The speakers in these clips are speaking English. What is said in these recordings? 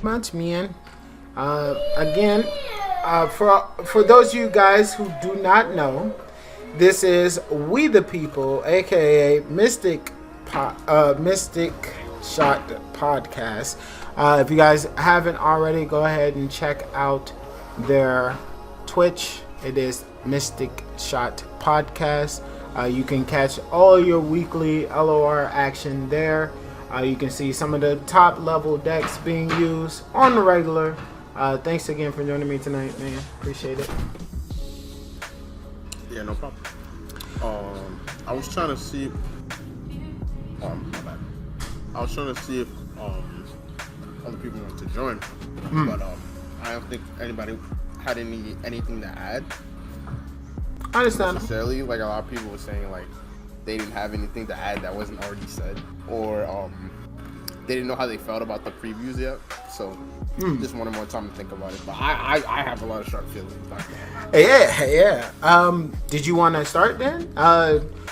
Much, man. Again, for those of you guys who do not know, this is We the People, aka Mystic Shot Podcast. If you guys haven't already, go ahead and check out their Twitch. It is Mystic Shot Podcast. You can catch all your weekly LOR action there. You can see some of the top level decks being used on the regular. Thanks again for joining me tonight, man. Appreciate it. Yeah, no problem. I was trying to see. My bad. I was trying to see if other people want to join, but I don't think anybody had anything to add. I understand. Necessarily, like a lot of people were saying, like they didn't have anything to add that wasn't already said, or they didn't know how they felt about the previews yet. So just wanted more time to think about it. But I have a lot of sharp feelings about that. Yeah. Did you want to start then?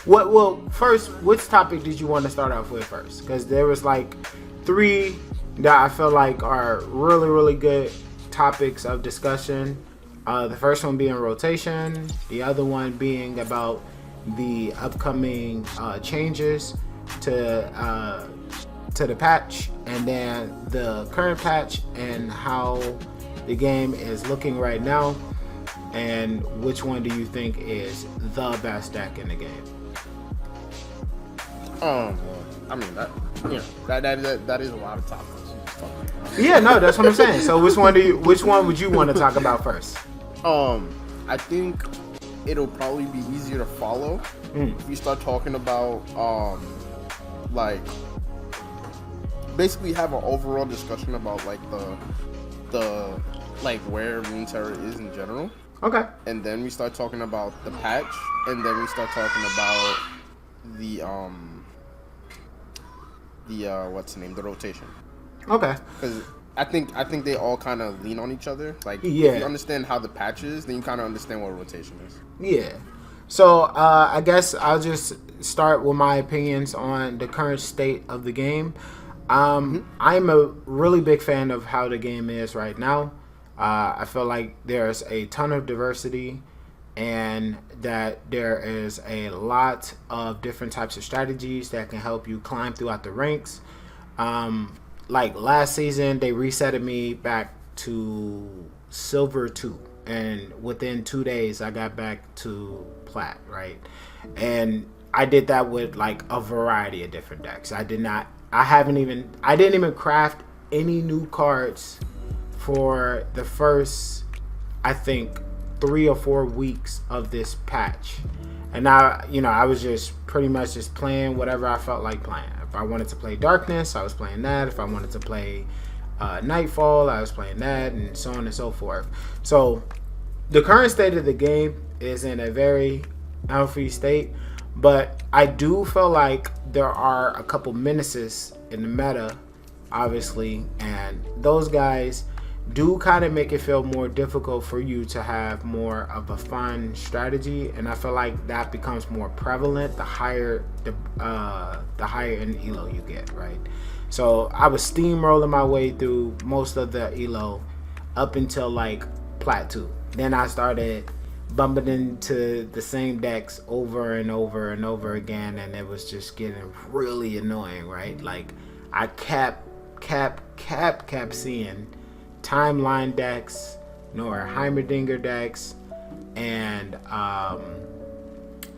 Well, first, which topic did you want to start off with first? Because there was like 3 that I feel like are really, really good topics of discussion. The first one being rotation, the other one being about the upcoming changes to the patch, and then the current patch and how the game is looking right now, and which one do you think is the best deck in the game? I mean that is a lot of topics. Yeah, no, that's what I'm saying. So which one would you want to talk about first? I think it'll probably be easier to follow if we start talking about like basically have an overall discussion about like the like where runeterra is in general. Okay. And then we start talking about the patch, and then we start talking about the what's the name, the rotation. Okay. Because I think they all kind of lean on each other. Like, if you understand how the patch is, then you kind of understand what rotation is. Yeah. So I guess I'll just start with my opinions on the current state of the game. I'm a really big fan of how the game is right now. I feel like there's a ton of diversity, and that there is a lot of different types of strategies that can help you climb throughout the ranks. Like last season, they resetted me back to Silver 2, and within 2 days, I got back to Plat, right? And I did that with like a variety of different decks. I didn't even craft any new cards for the first, I think, 3 or 4 weeks of this patch. And I was just pretty much just playing whatever I felt like playing. If I wanted to play Darkness, I was playing that. If I wanted to play Nightfall, I was playing that, and so on and so forth. So the current state of the game is in a very healthy state, but I do feel like there are a couple menaces in the meta, obviously, and those guys do kind of make it feel more difficult for you to have more of a fun strategy, and I feel like that becomes more prevalent the higher in elo you get, right? So I was steamrolling my way through most of the elo up until like Plat 2. Then I started bumping into the same decks over and over and over again, and it was just getting really annoying, right? Like I kept seeing timeline decks, nor Heimerdinger decks, and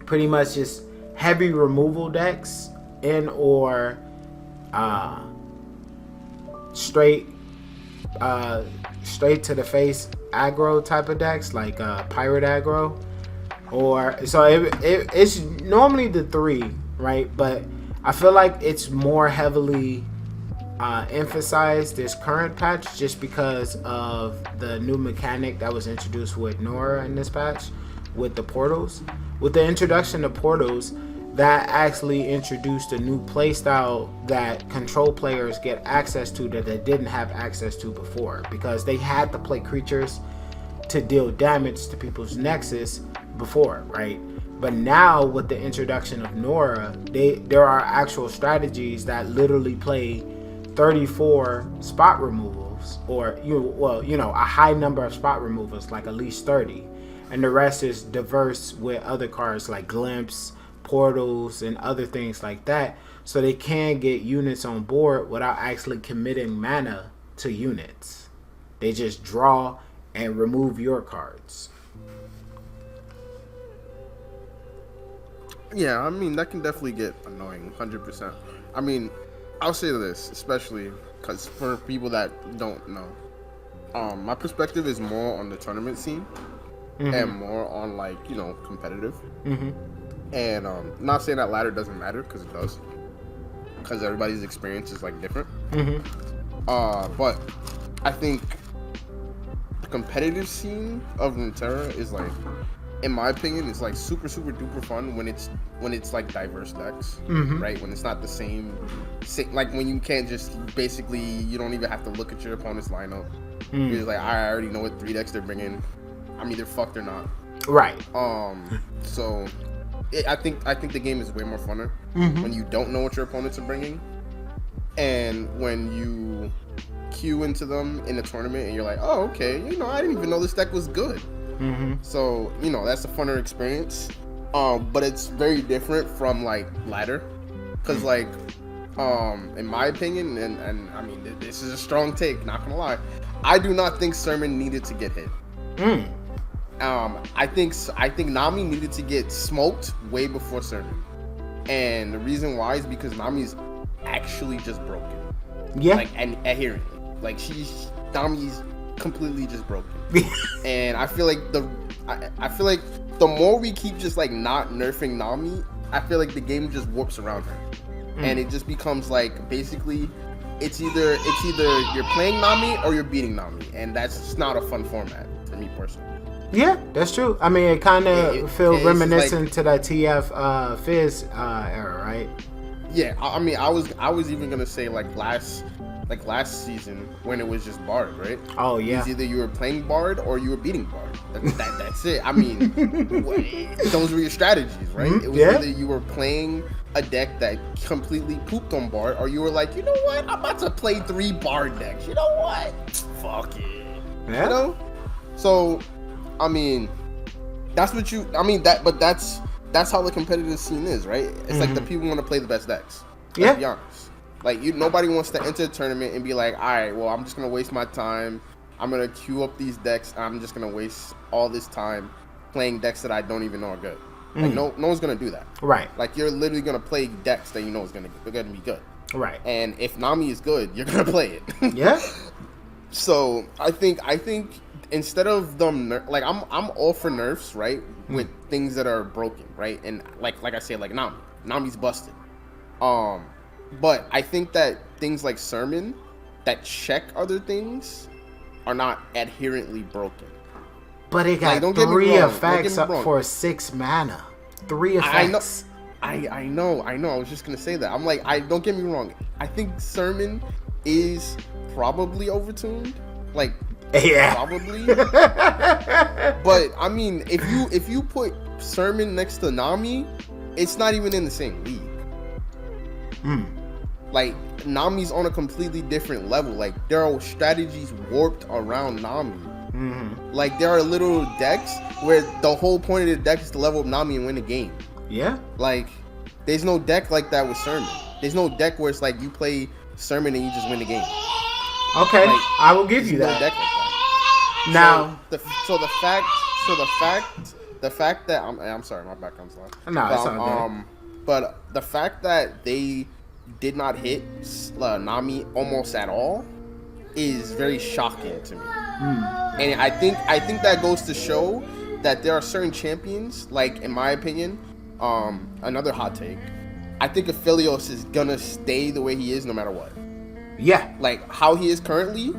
pretty much just heavy removal decks, and or straight to the face aggro type of decks, like pirate aggro, or so it's normally the 3, right? But I feel like it's more heavily emphasized this current patch just because of the new mechanic that was introduced with Nora in this patch with the portals. With the introduction of portals, that actually introduced a new playstyle that control players get access to that they didn't have access to before, because they had to play creatures to deal damage to people's nexus before, right? But now with the introduction of Nora, there are actual strategies that literally play 34 spot removals removals, or a high number of spot removals, like at least 30, and the rest is diverse with other cards like glimpse, portals, and other things like that. So they can get units on board without actually committing mana to units. They just draw and remove your cards. Yeah, I mean, that can definitely get annoying, 100%. I mean, I'll say this, especially because for people that don't know, my perspective is more on the tournament scene and more on, like, competitive. And not saying that ladder doesn't matter, because it does. Because everybody's experience is, like, different. But I think the competitive scene of runeterra is, like, in my opinion, it's like super duper fun when it's like diverse decks, right? When it's not the same, like when you can't just basically, you don't even have to look at your opponent's lineup. You're just like, I already know what 3 decks they're bringing. I'm either fucked or not. Right. So I think the game is way more funner when you don't know what your opponents are bringing, and when you queue into them in a tournament and you're like, oh, okay, I didn't even know this deck was good. So, that's a funner experience. But it's very different from, like, ladder. Because, like, in my opinion, and I mean, this is a strong take, not gonna lie, I do not think Sermon needed to get hit. I think Nami needed to get smoked way before Sermon. And the reason why is because Nami's actually just broken. Yeah. Like, and adherently. Like, Nami's completely just broken. And I feel like the more we keep just like not nerfing Nami, I feel like the game just warps around her. And it just becomes like basically it's either you're playing Nami or you're beating Nami, and that's just not a fun format for me personally. Yeah, that's true. I mean, it kind of feels reminiscent to that TF Fizz era, right? Yeah, I mean, I was even gonna say like last season when it was just Bard, right? Oh yeah. It's either you were playing Bard or you were beating Bard. That's it. I mean, those were your strategies, right? It was either you were playing a deck that completely pooped on Bard, or you were like, you know what? I'm about to play 3 Bard decks. You know what? Fuck it. Yeah. So, I mean, that's what you. I mean that, but that's how the competitive scene is, right? It's like the people want to play the best decks. Let's be honest. Like, nobody wants to enter a tournament and be like, all right, well, I'm just going to waste my time. I'm going to queue up these decks. I'm just going to waste all this time playing decks that I don't even know are good. Like, no one's going to do that. Right. Like, you're literally going to play decks that you know is going to be good. Right. And if Nami is good, you're going to play it. Yeah. So, I think instead of them, like, I'm all for nerfs, right? With things that are broken, right? And like I said, like Nami's busted. But I think that things like Sermon that check other things are not adherently broken. But it got like, 3 effects for 6 mana. 3 effects. I know. I was just gonna say that. I'm like, don't get me wrong. I think Sermon is probably overtuned. Like, yeah, probably. But I mean, if you put Sermon next to Nami, it's not even in the same league. Like, Nami's on a completely different level. Like, there are strategies warped around Nami. Like, there are little decks where the whole point of the deck is to level up Nami and win the game. Yeah. Like, there's no deck like that with Sermon. There's no deck where it's like you play Sermon and you just win the game. Okay, like, I will give you that. No deck like that. Now, the fact that I'm sorry, my background's loud. No, it's all good. But the fact that they did not hit Nami almost at all is very shocking to me. And I think that goes to show that there are certain champions, like, in my opinion, another hot take, I think Aphelios is gonna stay the way he is no matter what. Yeah. Like, how he is currently,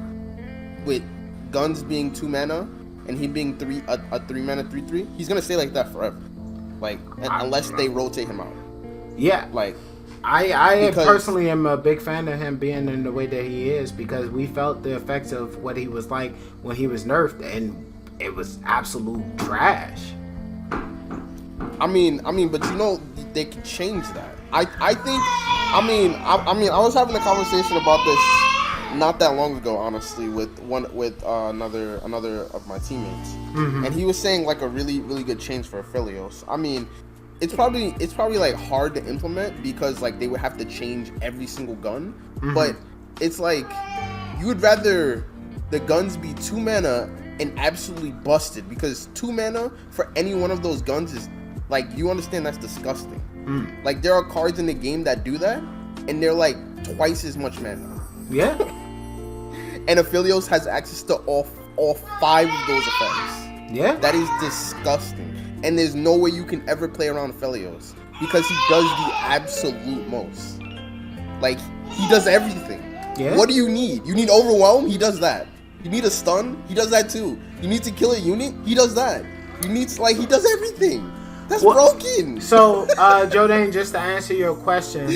with Guns being 2 mana and he being a 3 mana 3/3, he's gonna stay like that forever. Like, unless they rotate him out. Yeah. Like, I personally am a big fan of him being in the way that he is, because we felt the effects of what he was like when he was nerfed, and it was absolute trash. I mean, but they can change that. I think I was having a conversation about this not that long ago, honestly, with another of my teammates, and he was saying like a really good change for Aphelios. I mean, it's probably like hard to implement because like they would have to change every single gun, but it's like you would rather the guns be 2 mana and absolutely busted, because 2 mana for any one of those guns is like, you understand, that's disgusting. Like there are cards in the game that do that and they're like twice as much mana. Yeah. And Aphelios has access to all 5 of those effects. Yeah. That is disgusting. And there's no way you can ever play around Aphelios because he does the absolute most. Like, he does everything. Yeah. What do you need? You need Overwhelm? He does that. You need a stun? He does that too. You need to kill a unit? He does that. You need, like, he does everything. That's broken. So, Jordan, just to answer your question,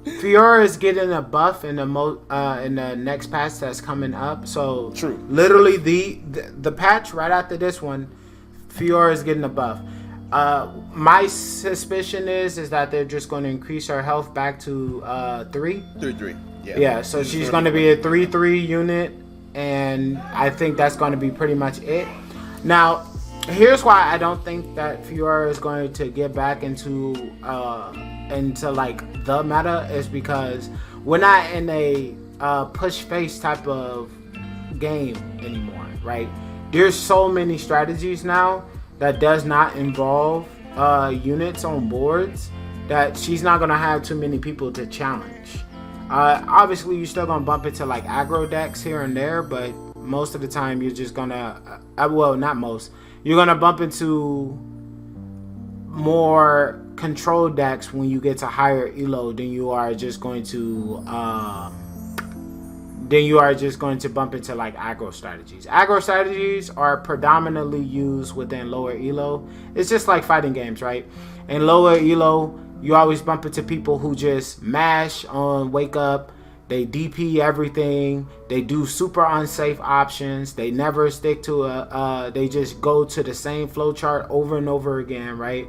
Fiora is getting a buff in the next patch that's coming up. So, true. Literally, the patch right after this one, Fiora is getting a buff. My suspicion is that they're just going to increase her health back to 3. 3/3. Yeah. Yeah. So she's going to be a 3/3 unit, and I think that's going to be pretty much it. Now, here's why I don't think that Fiora is going to get back into like the meta, is because we're not in a push face type of game anymore, right? There's so many strategies now that does not involve units on boards that she's not gonna have too many people to challenge. Obviously, you're still gonna bump into like aggro decks here and there, but most of the time you're just gonna well, not most. You're gonna bump into more control decks when you get to higher elo than you are just going to bump into like aggro strategies. Aggro strategies are predominantly used within lower elo. It's just like fighting games, right? In lower elo, you always bump into people who just mash on wake up. They DP everything. They do super unsafe options. They never stick to they just go to the same flowchart over and over again, right?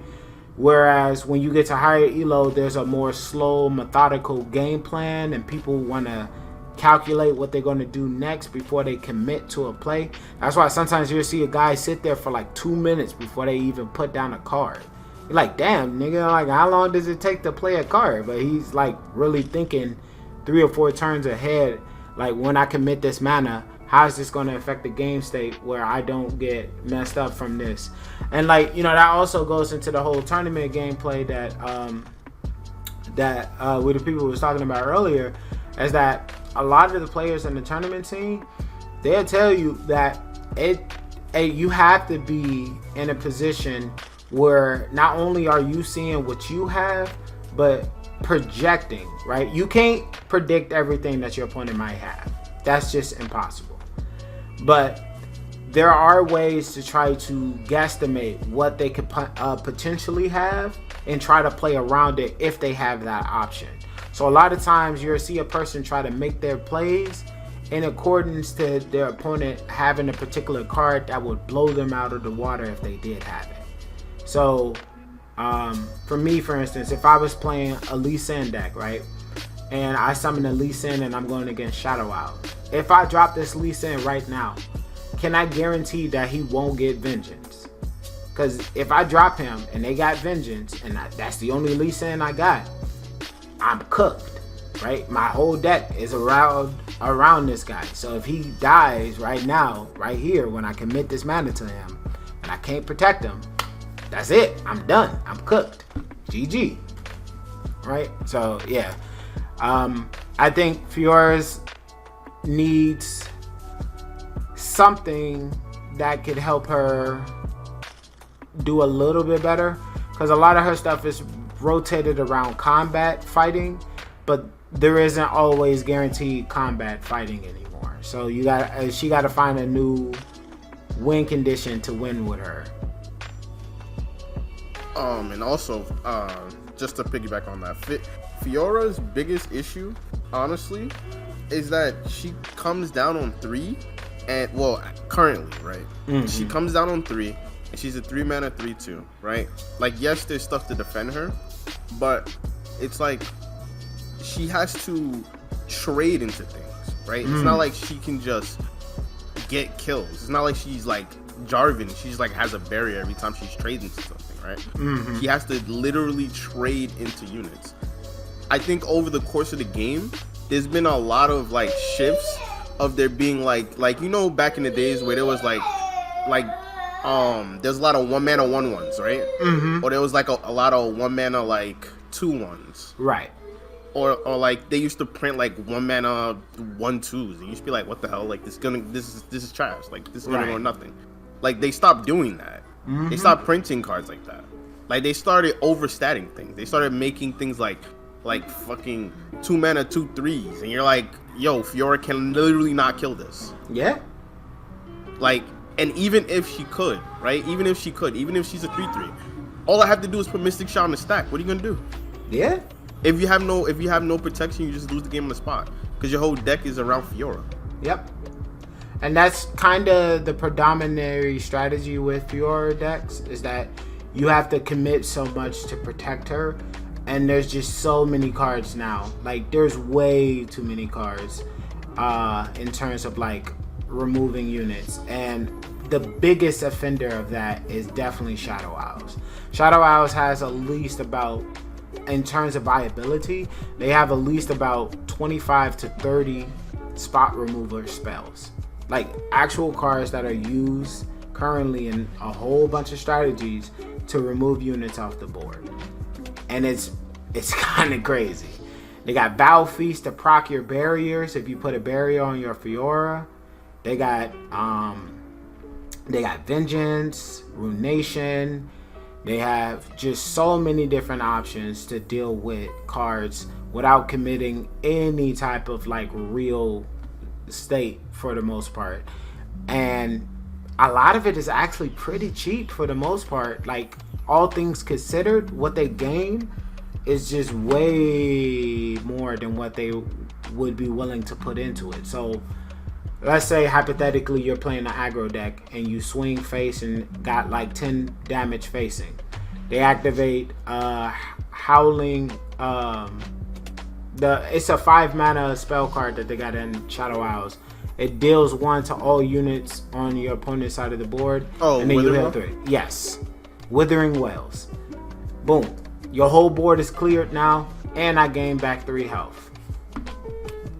Whereas when you get to higher elo, there's a more slow, methodical game plan, and people want to calculate what they're going to do next before they commit to a play. That's why sometimes you'll see a guy sit there for like 2 minutes before they even put down a card. You're like, damn, nigga, like, how long does it take to play a card? But he's like really thinking 3 or 4 turns ahead. Like, when I commit this mana, how is this going to affect the game state where I don't get messed up from this? And like, you know, that also goes into the whole tournament gameplay that with the people was talking about earlier, is that a lot of the players in the tournament scene, they'll tell you that you have to be in a position where not only are you seeing what you have, but projecting, right? You can't predict everything that your opponent might have. That's just impossible. But there are ways to try to guesstimate what they could potentially have and try to play around it if they have that option. So a lot of times you'll see a person try to make their plays in accordance to their opponent having a particular card that would blow them out of the water if they did have it. So for me, for instance, if I was playing a Lee Sin deck, right, and I summon a Lee Sin and I'm going against Shadow Out, if I drop this Lee Sin right now, can I guarantee that he won't get Vengeance? Because if I drop him and they got Vengeance and that's the only Lee Sin I got, I'm cooked, right? My whole deck is around this guy. So if he dies right now, right here, when I commit this mana to him and I can't protect him, that's it. I'm done. I'm cooked. GG. Right? So, yeah. I think Fiora's needs something that could help her do a little bit better, because a lot of her stuff is rotated around combat fighting, but there isn't always guaranteed combat fighting anymore. So she got to find a new win condition to win with her. And also, just to piggyback on that, Fiora's biggest issue, honestly, is that she comes down on 3, and well, currently, right? Mm-hmm. She comes down on 3, and she's a 3 mana 3/2, right? Like, yes, there's stuff to defend her, but it's like she has to trade into things. right? It's not like she can just get kills. It's not like she's like Jarvan. She's like has a barrier every time she's trading something, right? She has to literally trade into units. I think over the course of the game, there's been a lot of like shifts of there being like back in the days where there was like there's a lot of 1-mana 1/1s, right? Or there was like a lot of 1-mana like 2/1s, right? Or like they used to print like 1-mana 1/2s, and you used to be like, what the hell? Like this is trash. Like this is gonna go nothing. Like they stopped doing that. They stopped printing cards like that. Like they started overstatting things. They started making things like fucking 2-mana 2/3s, and you're like, yo, Fiora can literally not kill this. Yeah. Like, and even if she could, right? Even if she's a 3/3, all I have to do is put Mystic Shot on the stack. What are you gonna do? Yeah. If you have no protection, you just lose the game on the spot because your whole deck is around Fiora. Yep. And that's kind of the predominant strategy with Fiora decks, is that you have to commit so much to protect her, and there's just so many cards now. Like there's way too many cards in terms of like removing units, and the biggest offender of that is definitely Shadow Owls. Shadow Owls has at least about, in terms of viability, they have at least about 25 to 30 spot remover spells. Like actual cards that are used currently in a whole bunch of strategies to remove units off the board. And it's kind of crazy. They got Vow Feast to proc your barriers if you put a barrier on your Fiora. They got Vengeance, Ruination. They have just so many different options to deal with cards without committing any type of like real state for the most part. And a lot of it is actually pretty cheap for the most part. Like all things considered, what they gain is just way more than what they would be willing to put into it. So let's say hypothetically you're playing an aggro deck and you swing face and got like 10 damage facing. They activate Howling. It's a 5-mana spell card that they got in Shadow Owls. It deals 1 to all units on your opponent's side of the board. Oh, and then you heal 3. Yes. Withering Wells. Boom. Your whole board is cleared now, and I gain back 3 health.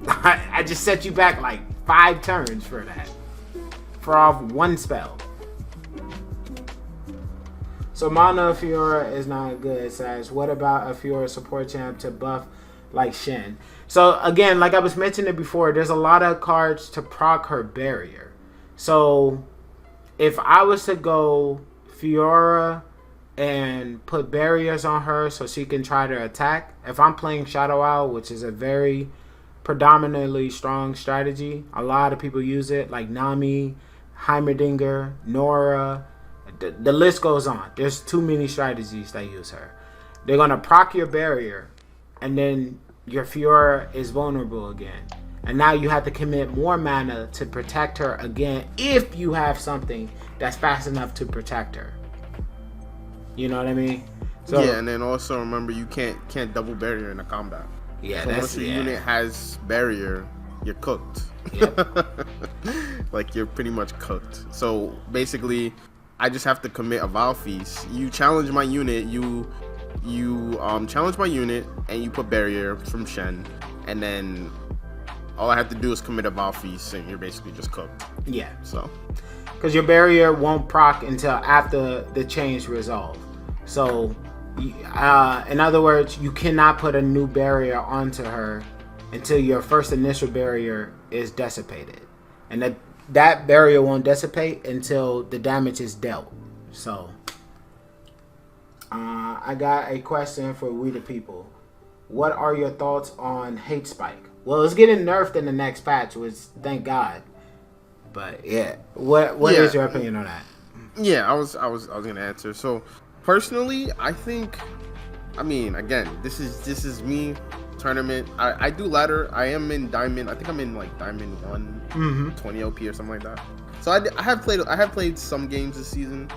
I just set you back like 5 turns for that. For off 1 spell. So Mana Fiora is not good. It says, what about a Fiora support champ to buff like Shen? So again, like I was mentioning before, there's a lot of cards to proc her barrier. So if I was to go Fiora and put barriers on her so she can try to attack, if I'm playing Shadow Owl, which is a very predominantly strong strategy, a lot of people use it, like Nami, Heimerdinger, Nora, the list goes on. There's too many strategies that use her. They're going to proc your barrier, and then your Fiora is vulnerable again. And now you have to commit more mana to protect her again if you have something that's fast enough to protect her. You know what I mean? So, yeah, and then also remember you can't double barrier in a combat. Yeah, so once your unit has barrier, you're cooked. Yep. Like you're pretty much cooked. So basically, I just have to commit a Vow Feast. You challenge my unit. You challenge my unit, and you put barrier from Shen, and then all I have to do is commit a Vow Feast, and you're basically just cooked. Yeah. So. Because your barrier won't proc until after the change resolve. So, in other words, you cannot put a new barrier onto her until your first initial barrier is dissipated. And that barrier won't dissipate until the damage is dealt. So, I got a question for we the people. What are your thoughts on Hate Spike? Well, it's getting nerfed in the next patch, which thank God. But yeah, what is your opinion on that? Yeah, I was gonna answer. So personally, I think, I mean, again, this is me tournament. I do ladder. I am in diamond. I think I'm in like diamond 1, 20 OP or something like that. So I have played some games this season,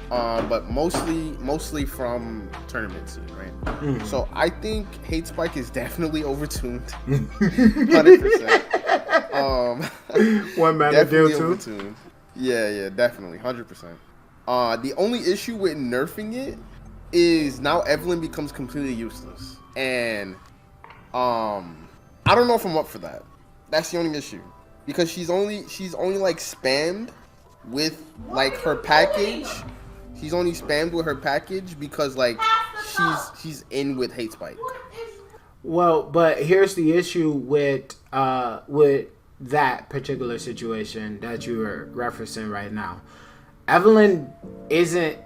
but mostly from tournament scene, right? So I think Hate Spike is definitely overtuned, 100%. One mana deal too. Overtuned. Yeah, definitely, 100%. The only issue with nerfing it is now Evelyn becomes completely useless, and I don't know if I'm up for that. That's the only issue, because she's only like spammed with like her package. She's only spammed with her package because like she's in with Hate Spike. Well, but here's the issue with that particular situation that you were referencing right now. Evelyn isn't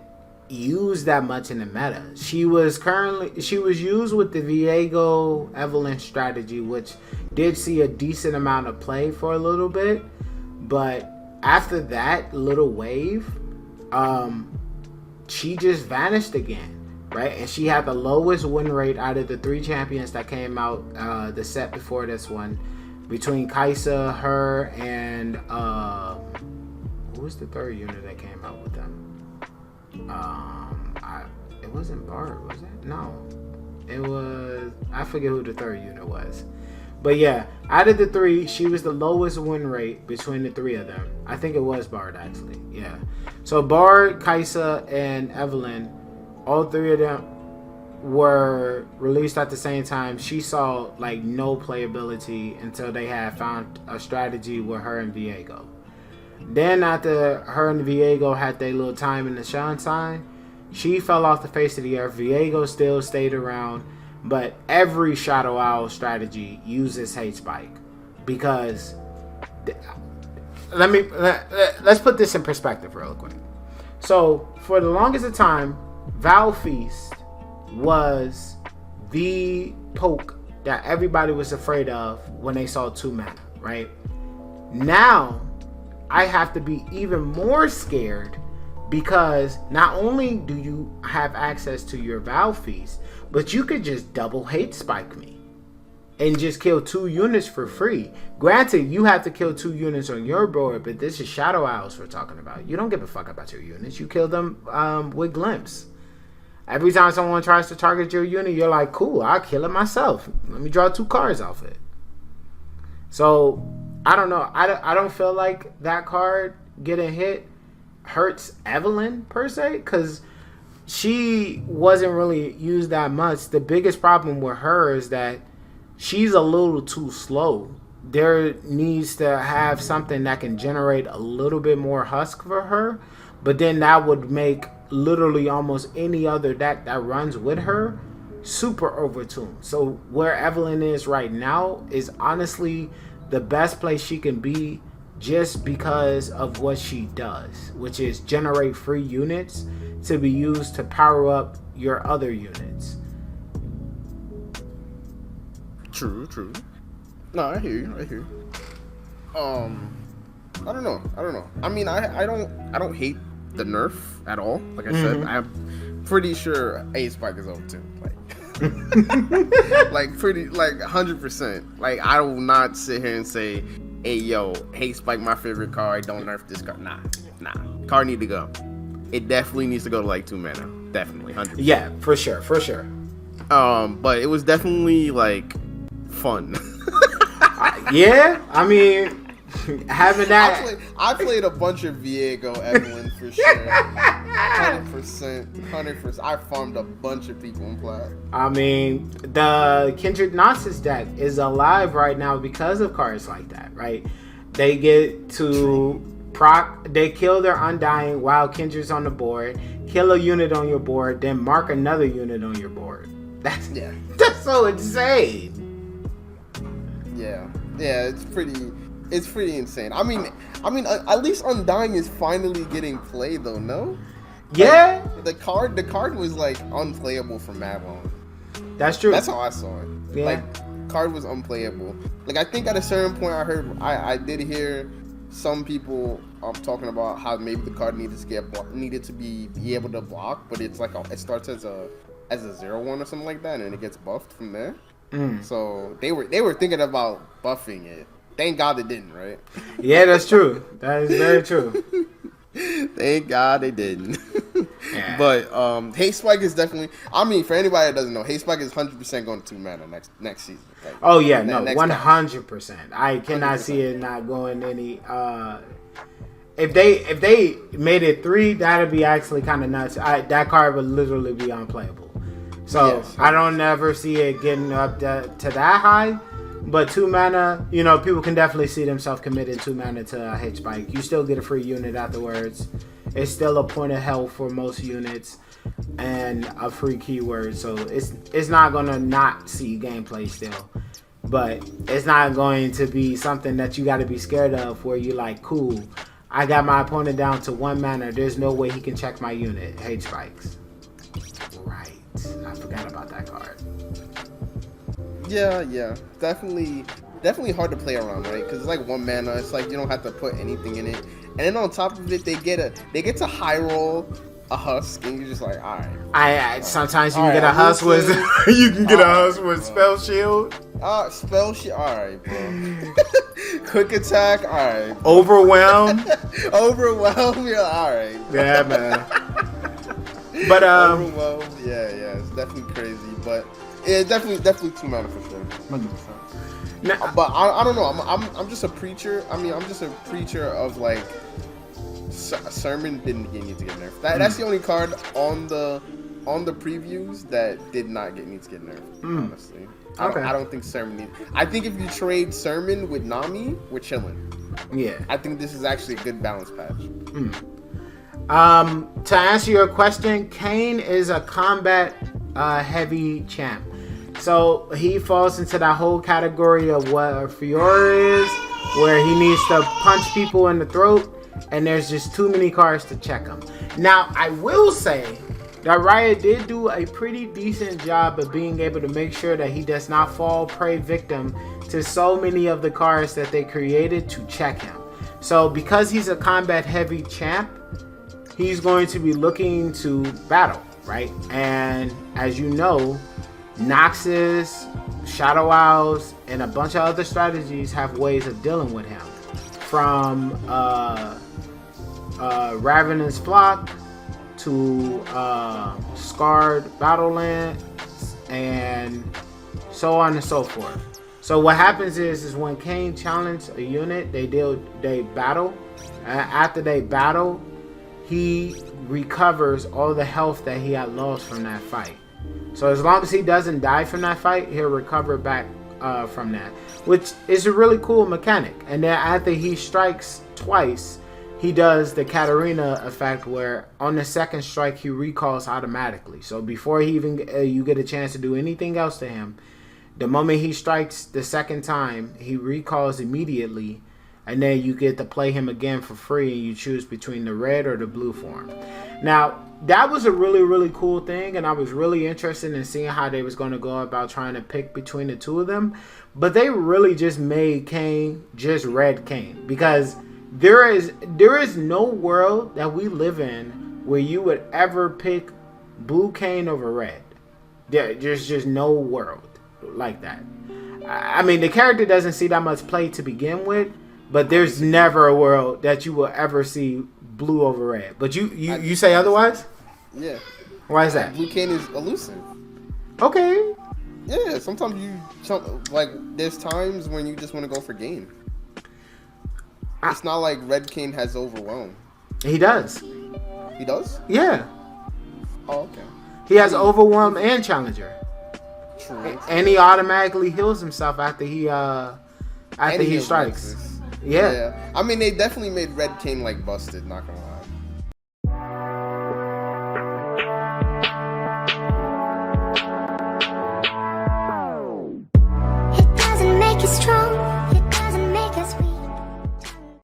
used that much in the meta. She was used with the Viego Evelyn strategy, which did see a decent amount of play for a little bit, but after that little wave, she just vanished again. Right, and she had the lowest win rate out of the 3 champions that came out the set before this one, between Kaisa, her, and who was the third unit that came out with them? It wasn't Bard, was it? No, it was, I forget who the third unit was, but yeah, out of the 3, she was the lowest win rate between the 3 of them. I think it was Bard actually. Yeah, so Bard, Kaisa, and Evelyn. All 3 of them were released at the same time. She saw like no playability until they had found a strategy with her and Viego. Then after her and Viego had their little time in the sunshine, she fell off the face of the earth. Viego still stayed around, but every Shadow Owl strategy uses Hate Spike because let's put this in perspective real quick. So for the longest of time, Val Feast was the poke that everybody was afraid of when they saw 2 mana, right? Now, I have to be even more scared because not only do you have access to your Val Feast, but you could just double Hate Spike me and just kill 2 units for free. Granted, you have to kill 2 units on your board, but this is Shadow Owls we're talking about. You don't give a fuck about your units. You kill them with Glimpse. Every time someone tries to target your unit, you're like, cool, I'll kill it myself. Let me draw 2 cards off it. So, I don't know. I don't feel like that card getting hit hurts Evelyn, per se, because she wasn't really used that much. The biggest problem with her is that she's a little too slow. There needs to have something that can generate a little bit more husk for her, but then that would make literally almost any other deck that runs with her super overtuned. So where Evelyn is right now is honestly the best place she can be, just because of what she does, which is generate free units to be used to power up your other units. True. No, I hear you. I don't know. I mean, I don't hate the nerf at all. Like I said, I'm pretty sure Hate Spike is over too. Like, pretty, like 100%. Like, I will not sit here and say, "Hey, yo, Hate Spike my favorite card. Don't nerf this card." Nah. Card need to go. It definitely needs to go to like 2 mana. Definitely, 100%. Yeah, for sure. But it was definitely like fun. Yeah, I mean, having that. I played a bunch of Viego Evelyn for sure. 100%. I farmed a bunch of people in Plat. I mean, the Kindred Noxus deck is alive right now because of cards like that, right? They get to proc, they kill their Undying while Kindred's on the board, kill a unit on your board, then mark another unit on your board. That's so insane. Yeah, it's pretty insane. I mean, at least Undying is finally getting played, though. No. Yeah. Like, the card was like unplayable for mad long. That's true. That's how I saw it. Yeah. Like, card was unplayable. Like, I think at a certain point, I did hear some people talking about how maybe the card needed to be able to block, but it's like it starts as a 0/1 or something like that, and it gets buffed from there. So they were thinking about buffing it. Thank God they didn't, right? Yeah, that's true. That is very true. Thank God they didn't. Yeah. But Haste Spike is definitely. I mean, for anybody that doesn't know, Haste Spike is 100% going to 2 mana next season. Like, Oh yeah, no, next 100%. I cannot 100%. see it not going any. If they made it 3, that'd be actually kind of nuts. That card would literally be unplayable. So Yes. I don't ever see it getting up to that high. But 2 mana, people can definitely see themselves committing 2 mana to a H Spike. You still get a free unit afterwards. It's still a point of health for most units and a free keyword. So it's not gonna not see gameplay still. But it's not going to be something that you got to be scared of where you're like, cool, I got my opponent down to 1 mana. There's no way he can check my unit. H Spikes. Right. I forgot about that card. Yeah, definitely hard to play around, right? Because it's like 1 mana. It's like you don't have to put anything in it, and then on top of it, they get to high roll a husk, and you're just like, all right. I sometimes you can get a husk with spell shield. Spell shield. All right, bro. Quick attack. All right. Overwhelm. Yeah. All right. Yeah, man. But Overwhelm. Yeah. It's definitely crazy, but. Yeah, definitely 2 mana for sure. 100%. Now, But I don't know. I'm just a preacher. I mean, I'm just a preacher of like Sermon didn't need to get nerfed. That's the only card on the previews that did not need to get nerfed. Honestly, I don't think Sermon needs. I think if you trade Sermon with Nami, we're chilling. Yeah. I think this is actually a good balance patch. To answer your question, Kane is a combat heavy champ. So he falls into that whole category of what a Fiora is, where he needs to punch people in the throat, and there's just too many cards to check him. Now, I will say that Riot did do a pretty decent job of being able to make sure that he does not fall prey victim to so many of the cards that they created to check him. So because he's a combat heavy champ, he's going to be looking to battle, right? And as you know, Noxus, Shadow Owls, and a bunch of other strategies have ways of dealing with him. From Ravenous Flock to Scarred Battlelands and so on and so forth. So what happens is when Kane challenges a unit, they battle. After they battle, he recovers all the health that he had lost from that fight. So as long as he doesn't die from that fight, he'll recover back from that, which is a really cool mechanic. And then after he strikes twice, he does the Katarina effect where on the second strike he recalls automatically. So before he even you get a chance to do anything else to him, the moment he strikes the second time, he recalls immediately, and then you get to play him again for free, and you choose between the red or the blue form. Now, that was a really, really cool thing, and I was really interested in seeing how they was going to go about trying to pick between the two of them. But they really just made Kane just red Kane, because there is no world that we live in where you would ever pick blue Kane over red. There's just no world like that. I mean, the character doesn't see that much play to begin with, but there's never a world that you will ever see blue over red. But you say otherwise? Yeah. Why is that? Blue Kane is elusive. Okay. Yeah, sometimes like there's times when you just want to go for game. It's not like Red Kane has overwhelm. He does. He does? Yeah. Oh, okay. He has overwhelm and challenger. True. And he automatically heals himself after he strikes. Yeah. I mean, they definitely made Red Kane like busted. Not gonna lie.